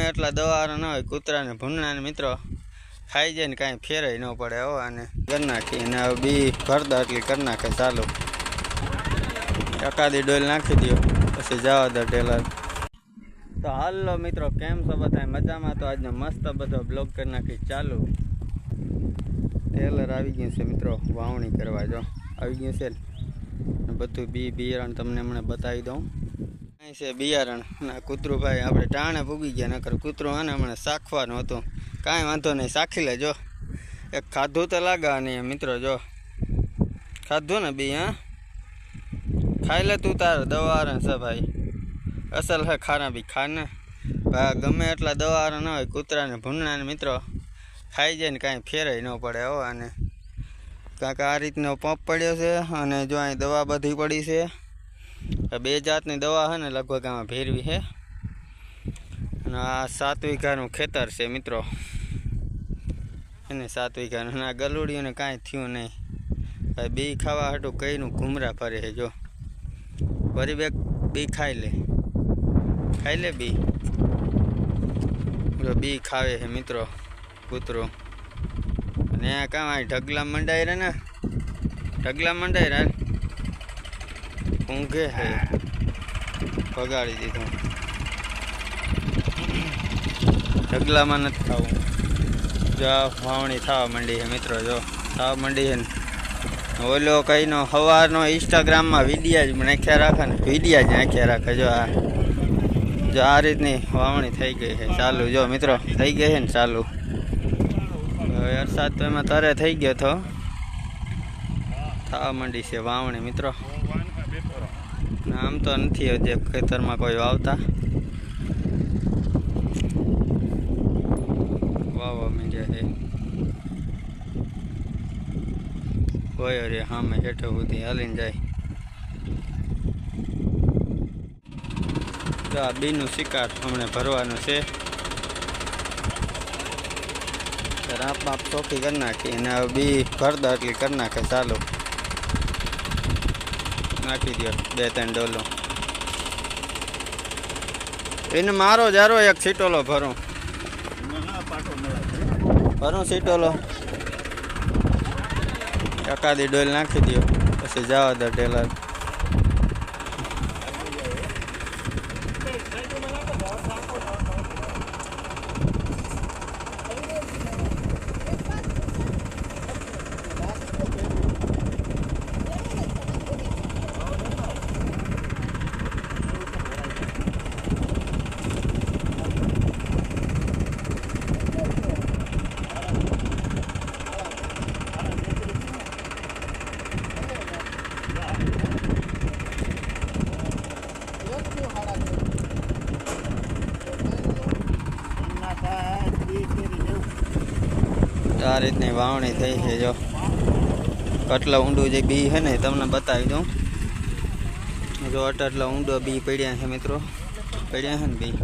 ગમે એટલા દવાવાળા ન હોય કૂતરાને ભૂંડણાને મિત્રો ખાઈ જાય ને કાંઈ ફેરાય ન પડે હો. અને કરી નાખી અને હવે બી ભરતા એટલી કરી નાખે ચાલુ. એકાદી ડોલ નાખી દો પછી જવા દો ટેલર. તો હાલો મિત્રો, કેમ છો બધા? મજામાં? તો આજનો મસ્ત બધો બ્લોગ કરી નાખી ચાલુ. ટેલર આવી ગયું છે મિત્રો, વાવણી કરવા જો આવી ગયું છે ને બધું બિયારણ તમને હમણાં બતાવી દઉં. અહીં છે બિયારણ ના કૂતરું ભાઈ આપણે ટાણે ભૂગી ગયા, નકર કૂતરું આને હમણાં શાખવાનું હતું. કાંઈ વાંધો નહીં, શાખી લેજો. એક ખાધું તો લાગા નહીં મિત્રો, જો ખાધું ને બી. હા ખાઈ લે તું, તાર દવાવાળા છે ભાઈ, અસલ હે ખાના બી ખાને ભાઈ. ગમે એટલા દવાવાળા ન હોય કૂતરાને ભૂંડણાને મિત્રો ખાઈ જાય ને કાંઈ ફેરાય ન પડે હો. અને કાંક આ રીતનો પંપ પડ્યો છે અને જો અહીં દવા બધી પડી છે. 2 જાતની દવા છે ને લગભગ આમાં ભેરવી છે. અને આ 7 વીઘાનું ખેતર છે મિત્રો, એને 7 વીઘાનું. અને આ ગલુડીઓને કાંઈ થયું નહીં ભાઈ. બી ખાવા હાટું કઈનું ઘૂમરા ફરે છે જો. વરી બી ખાઈ લે બી. બી ખાવે છે મિત્રો કૂતરો. અને આ કામ આ ઢગલા મંડાઈ રહે ને, ઢગલા મંડાઈ રહે ઊંઘે છે, ભગાડી દીધું. ઢગલામાં નથી ખાવું. જો વાવણી થવા માંડી છે મિત્રો, જો થવા માંડી છે ને. ઓલો કઈનો સવારનો ઇન્સ્ટાગ્રામમાં વિડીયા જ નાખ્યા રાખે ને, વિડીયા જ નાખ્યા રાખે. જો આ રીતની વાવણી થઈ ગઈ છે ચાલુ. જો મિત્રો થઈ ગઈ છે ને ચાલુ. વરસાદ તો એમાં તરે થઈ ગયો તો થવા માંડી છે વાવણી મિત્રો. આમ તો નથી હજી ખેતરમાં કોઈ વાવતા, વાવવા માંડ્યા છે. કોઈ રે સામે હેઠો સુધી હાલીને જાય. તો આ બીનું શિકાર હમણાં ભરવાનું છે. રાપ ચોખ્ખી કરી નાખી અને બી ભરતા એટલી કરી નાખે ચાલુ. નાખી દો 2-3 ડોલો. એને મારો જારો એક સીટોલો ભરું સીટોલો. એકાદી ડોલ નાખી દો પછી જવા દો ટેલર. આ રીતની વાવણી થઈ છે. જો કેટલા ઊંડું જે બી છે ને તમને બતાવી દઉં. જો આટલા ઊંડો બી પડ્યા છે મિત્રો, પડ્યા છે ને બી.